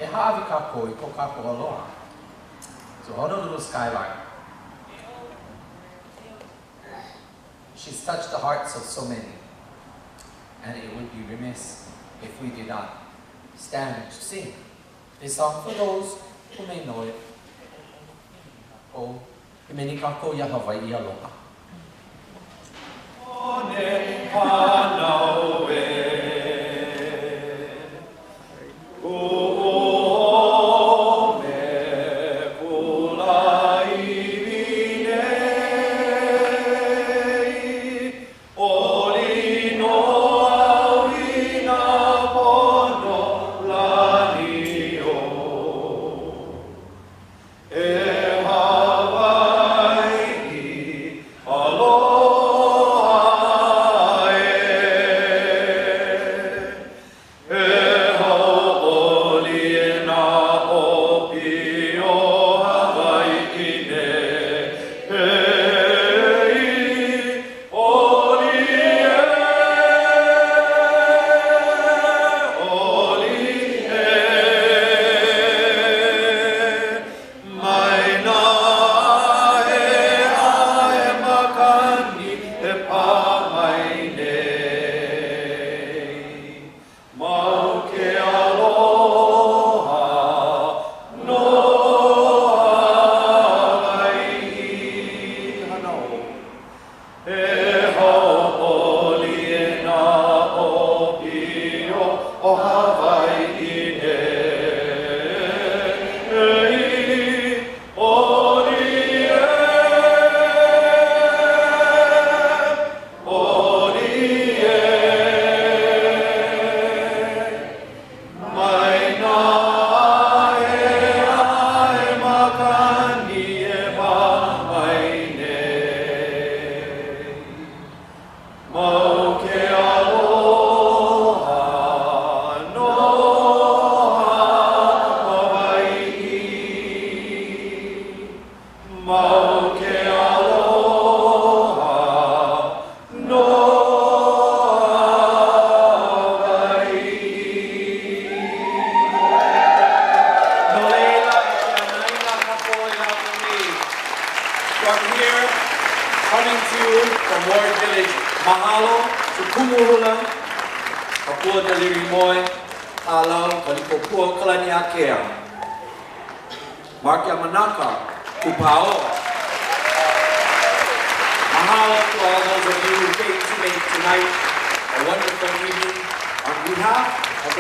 E havi kako I ko kako aloha. So Honolulu skyline. She's touched the hearts of so many. And it would be remiss if we did not stand to sing this song for those who may know it. Oh, Himeni kako ya Hawaii aloha.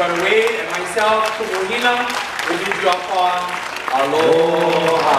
Brother Wade and myself, Kumuhina, will lead you up on Aloha.